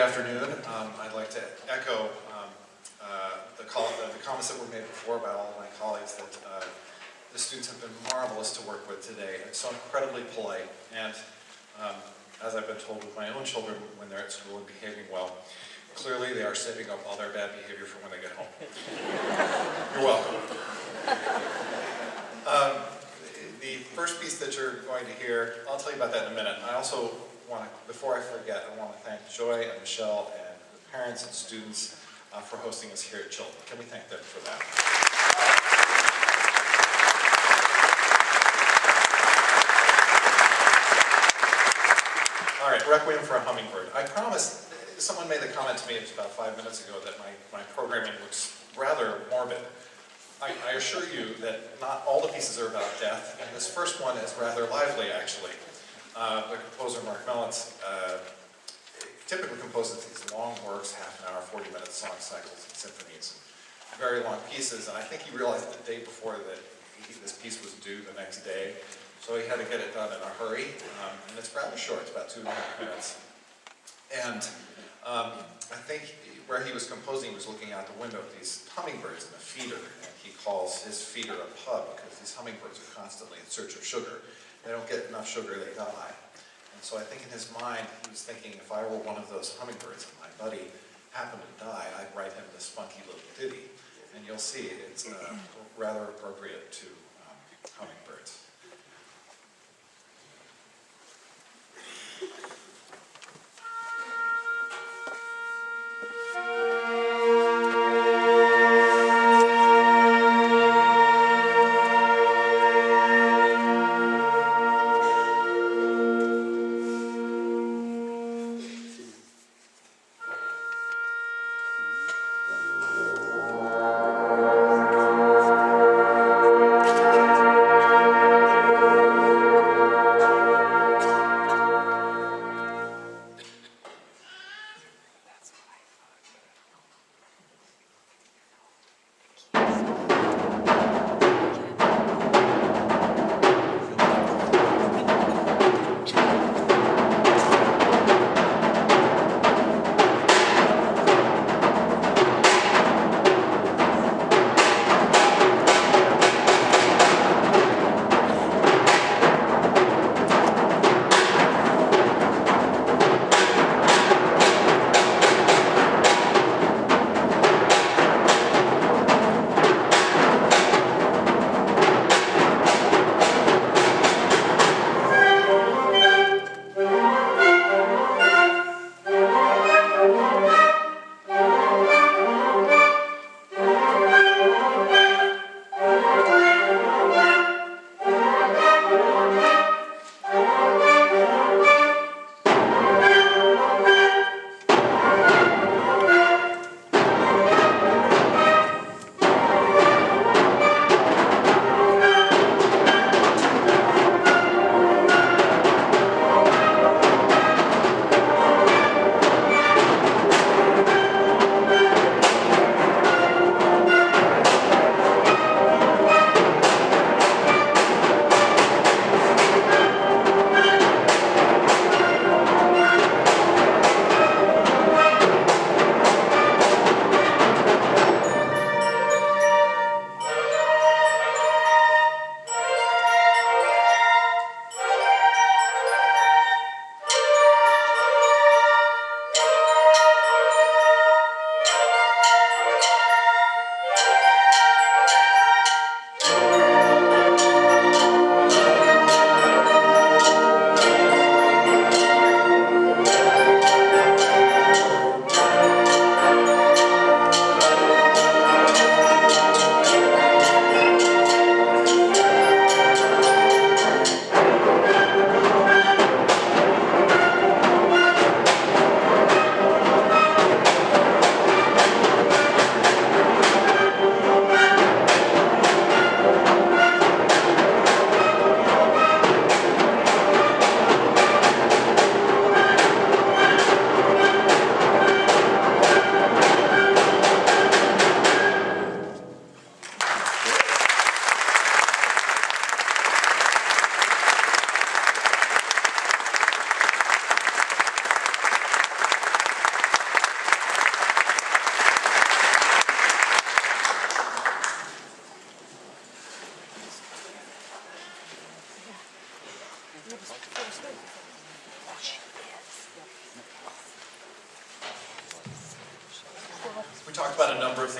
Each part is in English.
afternoon. I'd like to echo the comments that were made before by all of my colleagues that the students have been marvelous to work with today and so incredibly polite. And as I've been told with my own children when they're at school and behaving well, clearly they are saving up all their bad behavior for when they get home. You're welcome. The first piece that you're going to hear, I'll tell you about that in a minute. I also want to, before I forget, I want to thank Joy and Michelle and the parents and students for hosting us here at Chilton. Can we thank them for that? All right, Requiem for a Hummingbird. I promised, someone made the comment to me about 5 minutes ago that my programming looks rather morbid. I assure you that not all the pieces are about death, and this first one is rather lively, actually. The composer, Mark Mellons, typically composes these long works, half an hour, 40-minute song cycles and symphonies, very long pieces, and I think he realized the day before that this piece was due the next day, so he had to get it done in a hurry, and it's rather short, it's about 2.5 minutes. And I think where he was composing, he was looking out the window at these hummingbirds in a feeder, and he calls his feeder a pub because these hummingbirds are constantly in search of sugar. They don't get enough sugar, they die. And so I think in his mind, he was thinking, if I were one of those hummingbirds and my buddy happened to die, I'd write him this funky little ditty. And you'll see, it's rather appropriate to hummingbirds.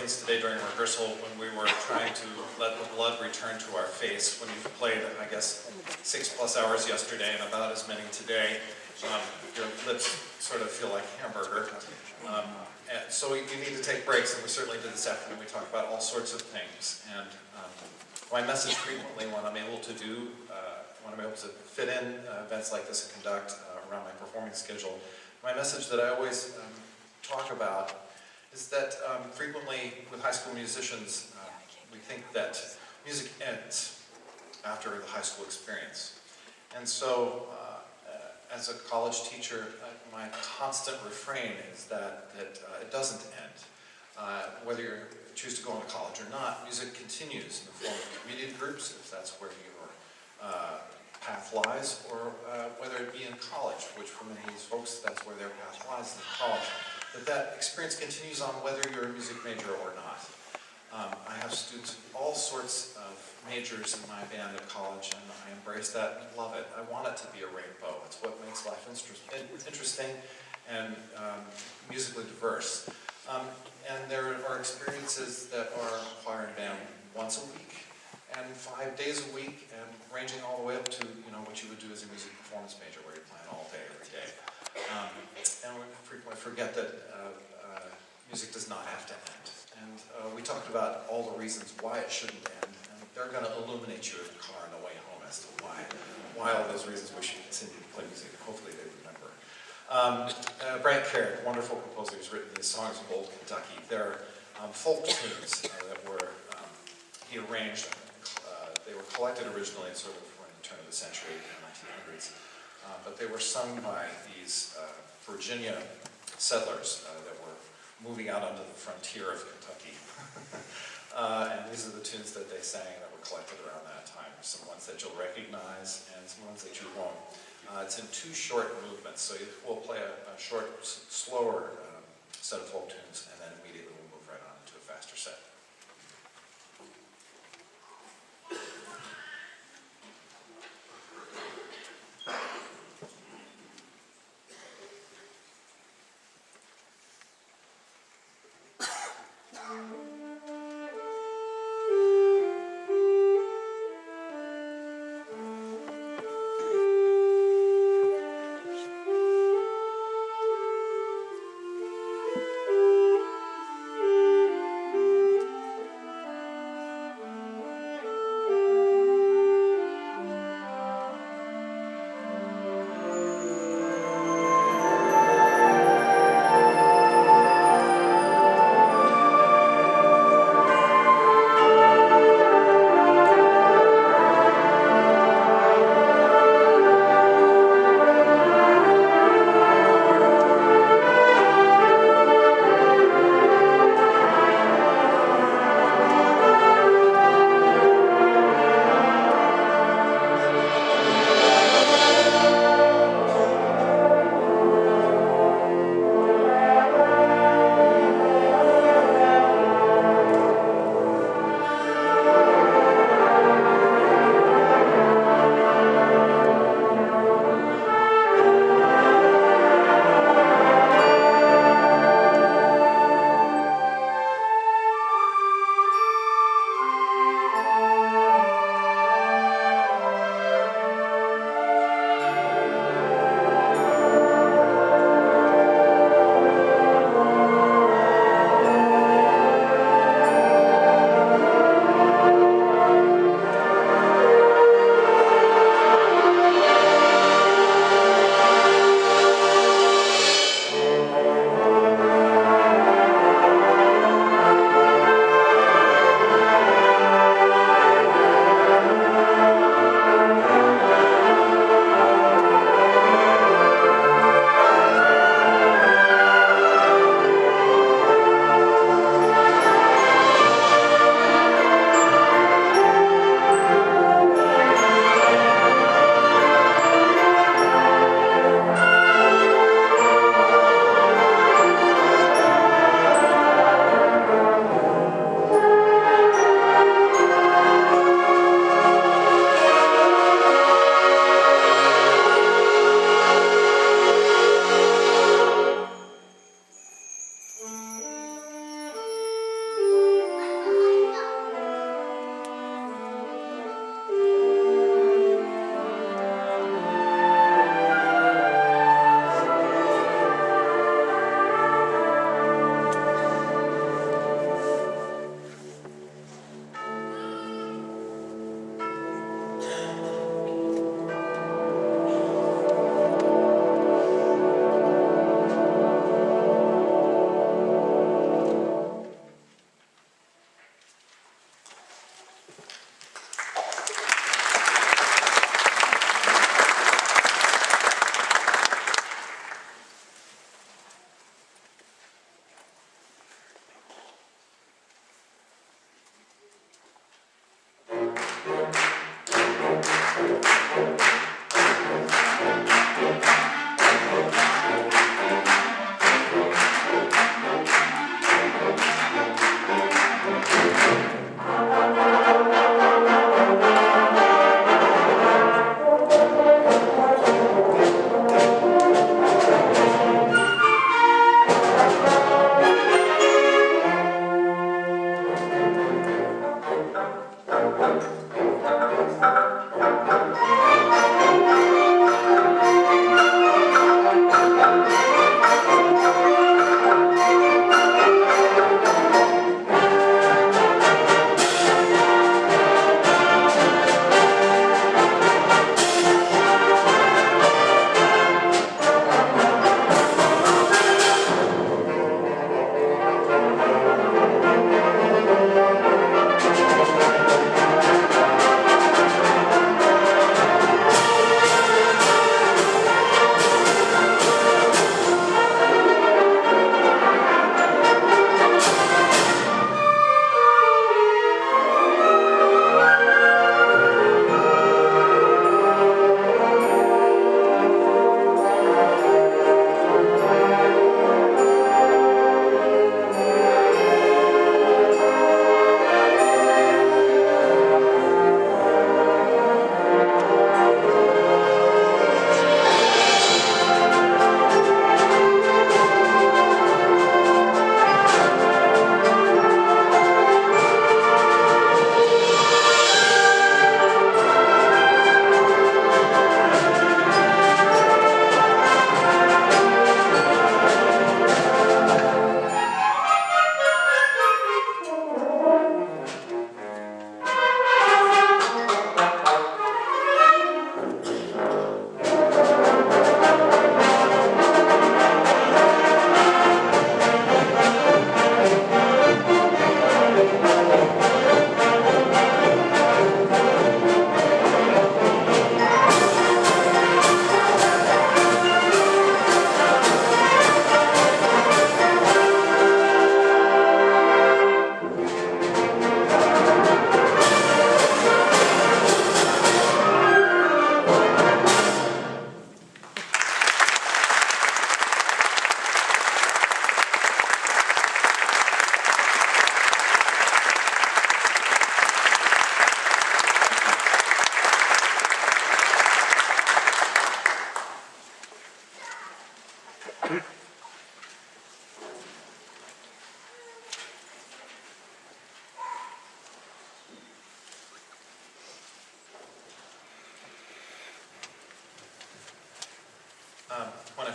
things today during rehearsal when we were trying to let the blood return to our face. When you played, I guess, 6+ hours yesterday and about as many today, your lips sort of feel like hamburger. And so you need to take breaks, and we certainly did this afternoon. We talked about all sorts of things. And my message frequently when I'm able to when I'm able to fit in events like this and conduct around my performing schedule, my message that I always talk about is that frequently with high school musicians, we think that music ends after the high school experience. And so as a college teacher, my constant refrain is that it doesn't end. Whether you choose to go on to college or not, music continues in the form of community groups, if that's where your path lies, or whether it be in college, which for many of these folks, that's where their path lies in college. That experience continues on whether you're a music major or not. I have students of all sorts of majors in my band at college, and I embrace that and love it. I want it to be a rainbow. It's what makes life interesting and musically diverse. And there are experiences that are choir and band once a week and 5 days a week, and ranging all the way up to what you would do as a music performance major, where you're playing all day, every day. And we frequently forget that music does not have to end. And we talked about all the reasons why it shouldn't end, and they're going to illuminate you in the car on the way home as to why all those reasons we should continue to play music. Hopefully they remember. Brant Carrick, wonderful composer, who's written these songs of old Kentucky. They're folk tunes that were he arranged. They were collected originally in sort of around the turn of the century, in the 1900s. But they were sung by these Virginia settlers that were moving out onto the frontier of Kentucky. And these are the tunes that they sang that were collected around that time. Some ones that you'll recognize and some ones that you won't. It's in 2 short movements, so we'll play a short, slower set of folk tunes, and then immediately we'll move right on into a faster set.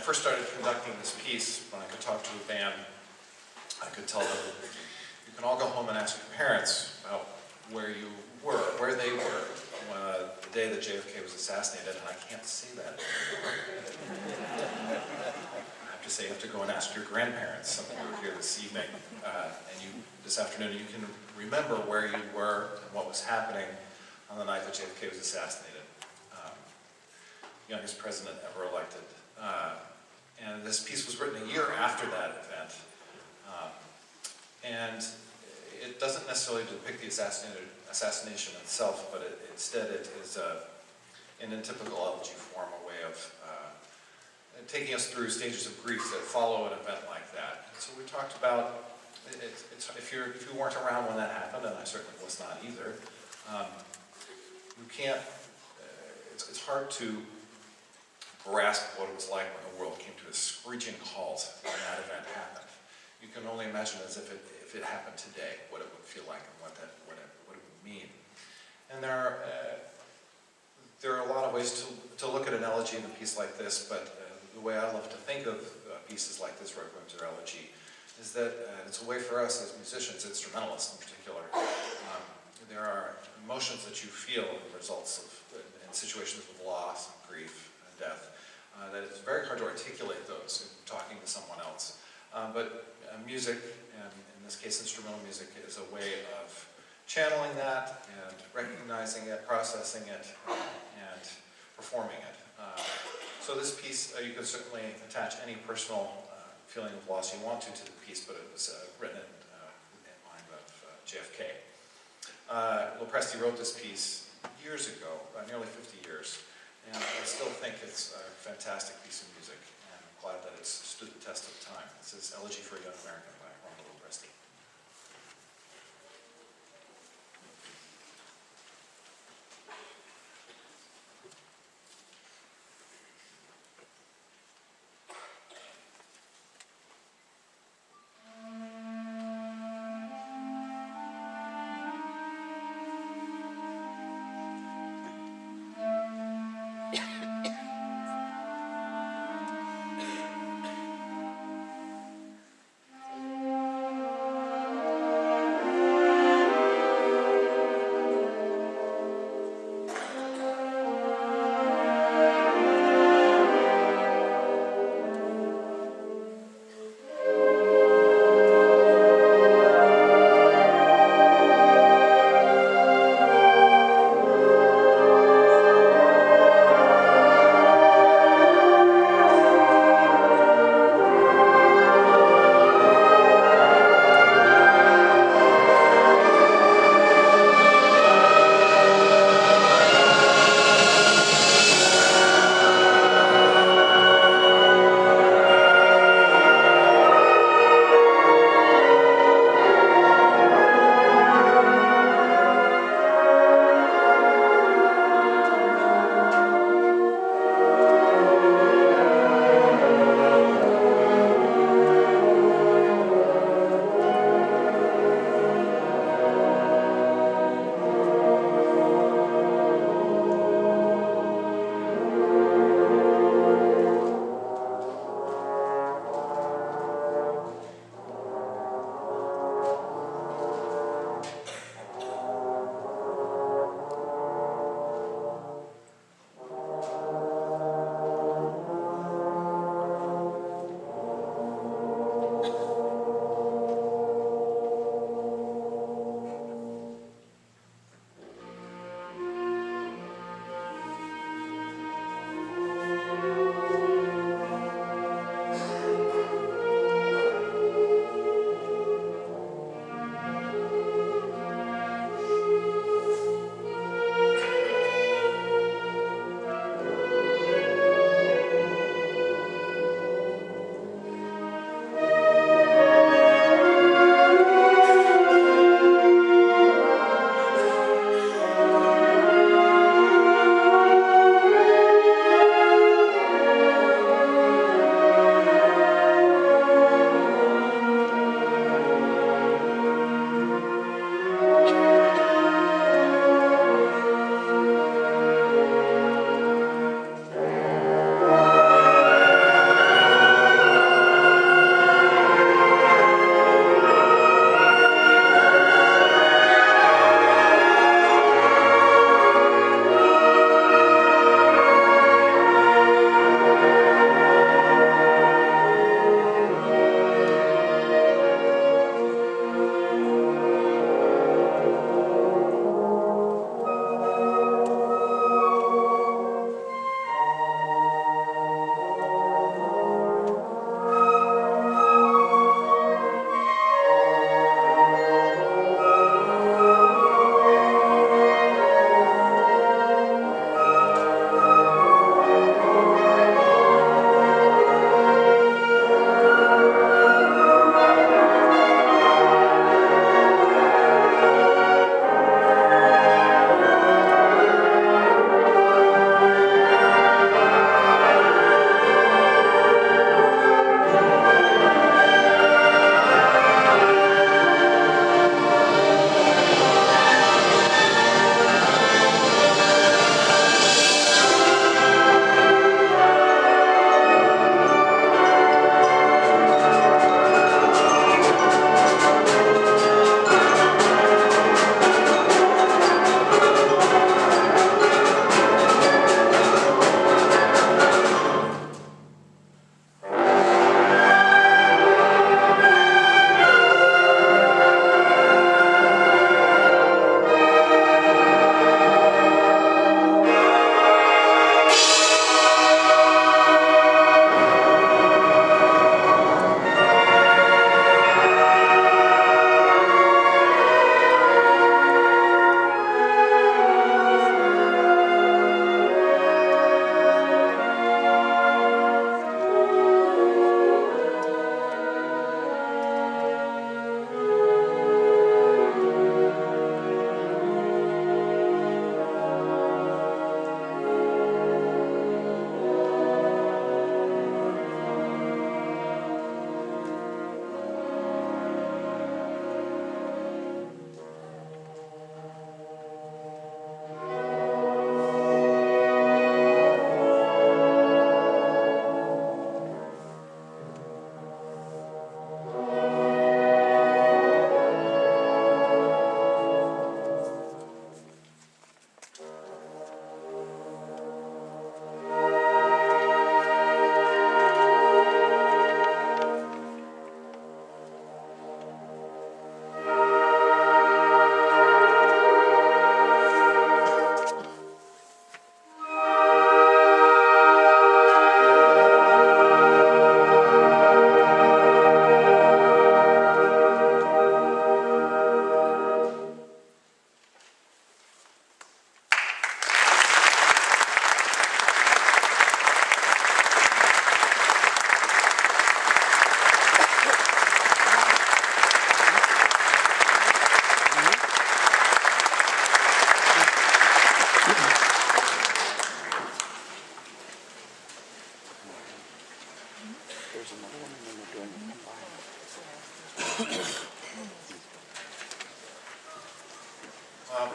first started conducting this piece, when I could talk to a band, I could tell them, you can all go home and ask your parents about where you were, where they were, the day that JFK was assassinated, and I can't say that anymore. I have to say, you have to go and ask your grandparents, some who are here this evening, this afternoon, you can remember where you were and what was happening on the night that JFK was assassinated. Youngest president ever elected. And this piece was written a year after that event. And it doesn't necessarily depict the assassination itself, but instead it is, in a typical elegy form, a way of taking us through stages of grief that follow an event like that. So we talked about, if you weren't around when that happened, and I certainly was not either, you can't, it's hard to grasp what it was like when the world came to a screeching halt when that event happened. You can only imagine as if it happened today, what it would feel like and what it would mean. And there are a lot of ways to look at an elegy in a piece like this, but the way I love to think of pieces like this, Requiems or Elegy, is that it's a way for us as musicians, instrumentalists in particular. There are emotions that you feel in the results of, in situations of loss, and grief, and death, that it's very hard to articulate those in talking to someone else. But music, and in this case instrumental music, is a way of channeling that and recognizing it, processing it, and performing it. So this piece, you can certainly attach any personal feeling of loss you want to the piece, but it was written in mind of JFK. Lopresti wrote this piece years ago, nearly 50 years, and I still think it's a fantastic piece of music, and I'm glad that it's stood the test of time. This is Elegy for a Young American by Lopresti.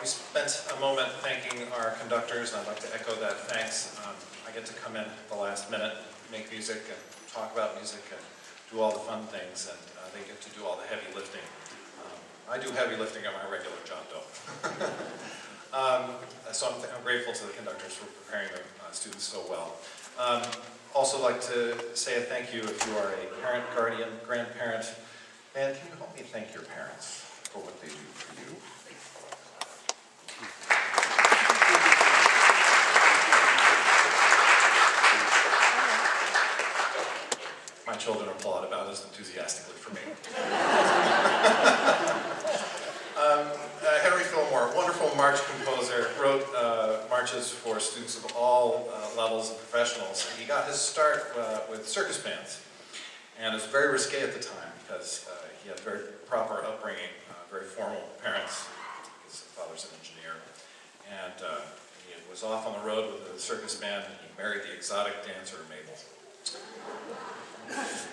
We spent a moment thanking our conductors, and I'd like to echo that thanks. I get to come in at the last minute, make music, and talk about music, and do all the fun things, and they get to do all the heavy lifting. I do heavy lifting at my regular job, though. So I'm grateful to the conductors for preparing their students so well. Also like to say a thank you if you are a parent, guardian, grandparent, and can you help me thank your parents for what they do for you? My children applaud about as enthusiastically for me. Henry Fillmore, wonderful march composer, wrote marches for students of all levels and professionals. He got his start with circus bands, and it was very risque at the time because he had very proper upbringing, very formal parents. His father's an engineer, and he was off on the road with the circus band, and he married the exotic dancer Mabel.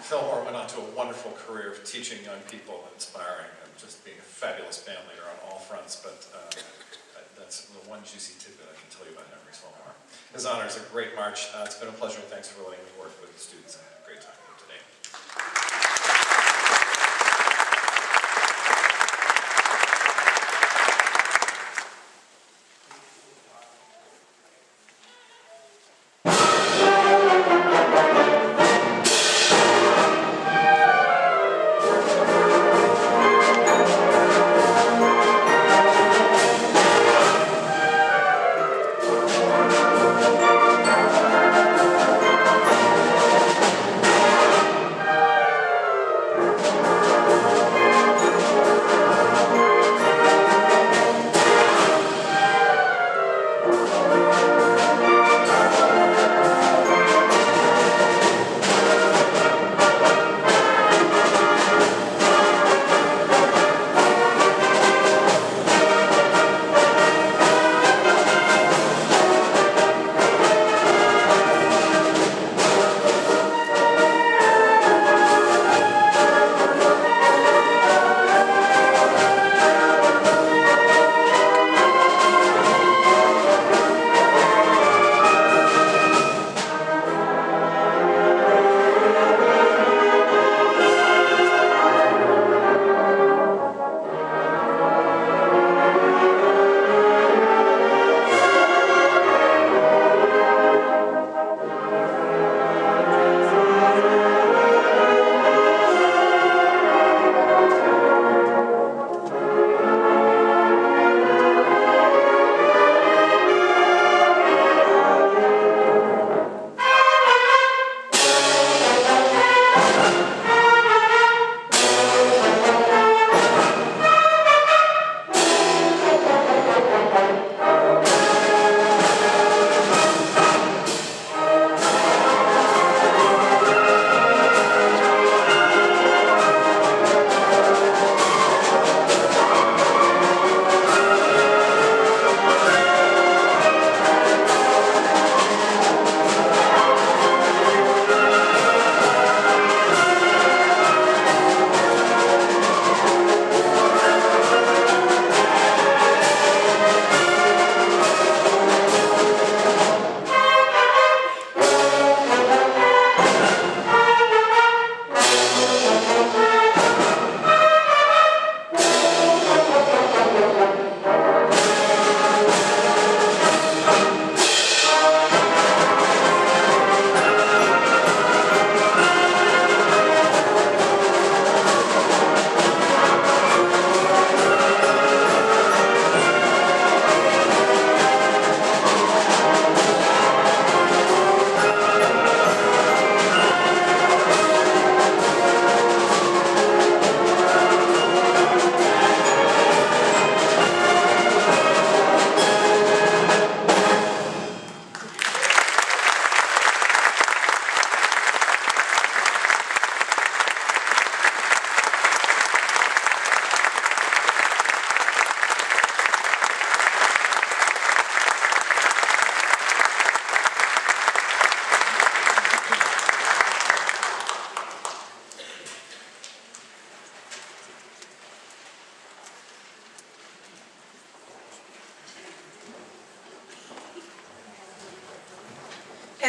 Fillmore went on to a wonderful career of teaching young people, inspiring, and just being a fabulous band leader on all fronts, but that's the one juicy tidbit I can tell you about Henry Fillmore. His honor is a great march. It's been a pleasure, and thanks for letting me work with the students. I had a great time with them today.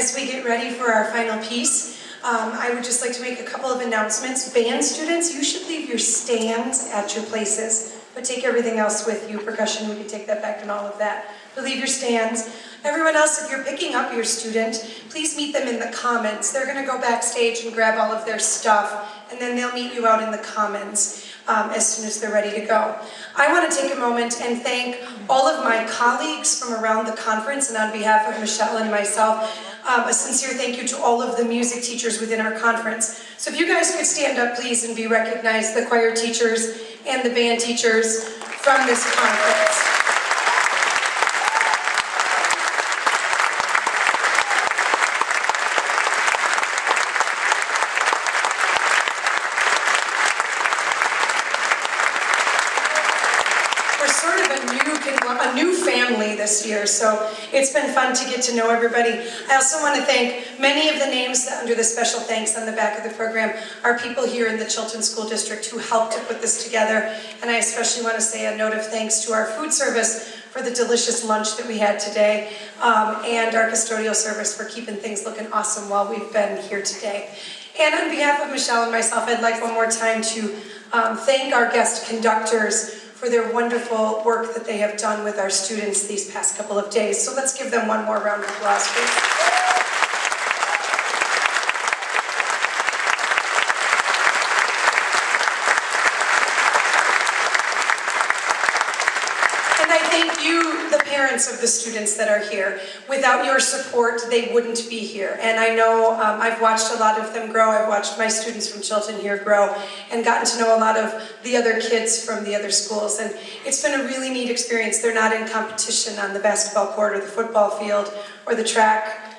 As we get ready for our final piece, I would just like to make a couple of announcements. Band students, you should leave your stands at your places, but take everything else with you. Percussion, we can take that back and all of that. But leave your stands. Everyone else, if you're picking up your student, please meet them in the commons. They're going to go backstage and grab all of their stuff, and then they'll meet you out in the commons as soon as they're ready to go. I want to take a moment and thank all of my colleagues from around the conference, and on behalf of Michelle and myself, a sincere thank you to all of the music teachers within our conference. So if you guys could stand up, please, and be recognized, the choir teachers and the band teachers from this conference. A new family this year, so it's been fun to get to know everybody. I also want to thank many of the names that under the special thanks on the back of the program are people here in the Chilton School District who helped to put this together, and I especially want to say a note of thanks to our food service for the delicious lunch that we had today, and our custodial service for keeping things looking awesome while we've been here today. And on behalf of Michelle and myself, I'd like one more time to thank our guest conductors for their wonderful work that they have done with our students these past couple of days. So let's give them one more round of applause, please. And I thank you, the parents of the students that are here. Without your support, they wouldn't be here. And I know I've watched a lot of them grow. I've watched my students from Chilton here grow and gotten to know a lot of the other kids from the other schools. And it's been a really neat experience. They're not in competition on the basketball court or the football field or the track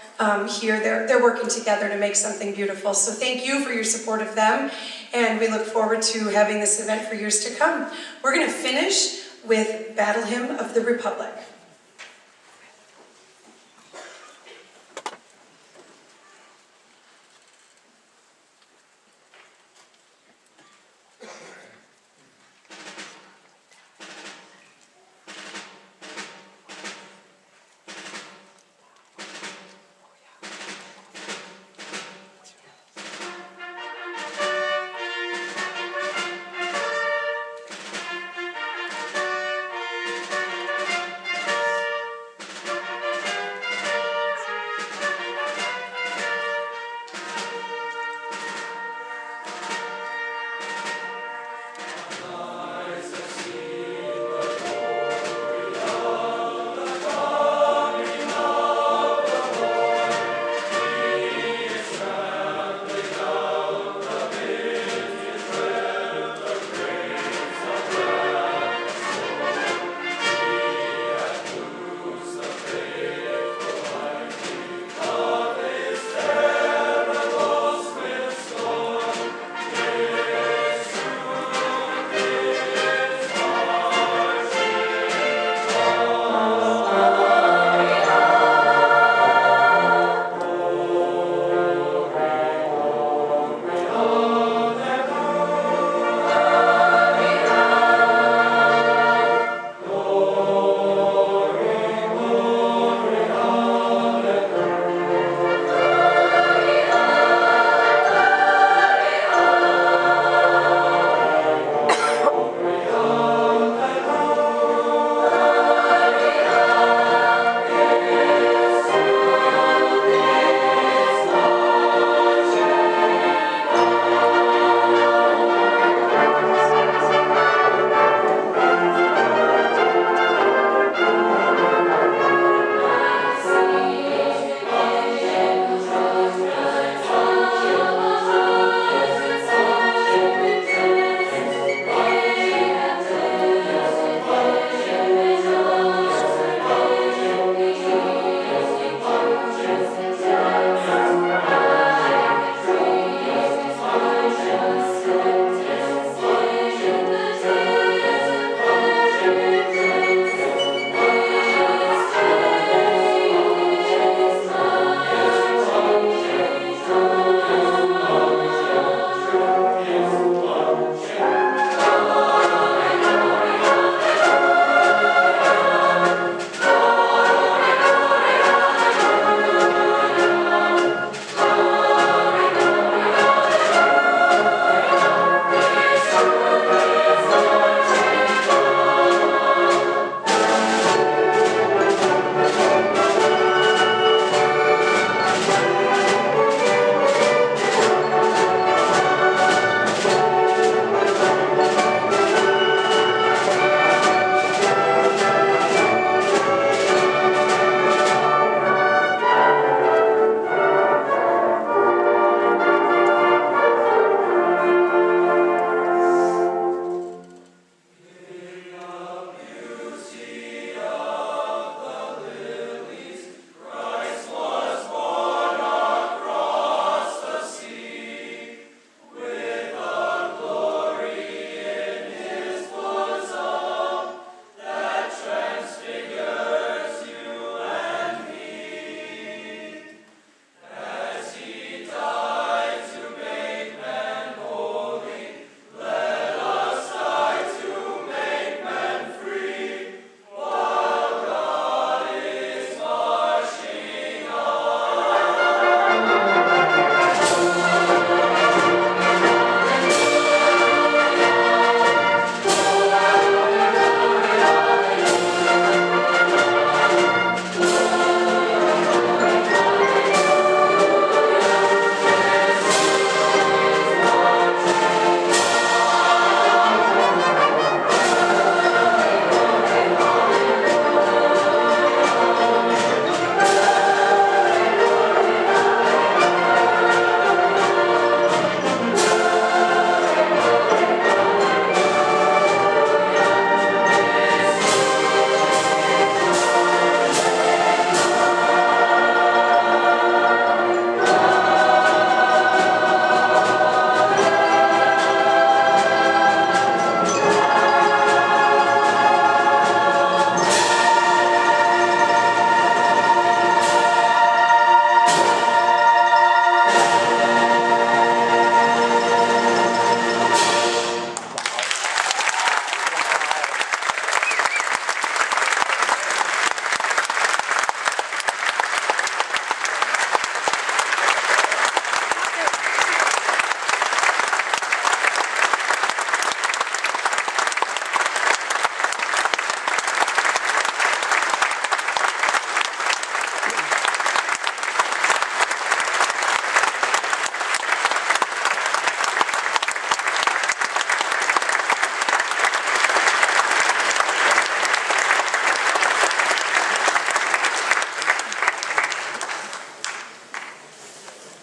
here. They're working together to make something beautiful. So thank you for your support of them. And we look forward to having this event for years to come. We're going to finish with Battle Hymn of the Republic.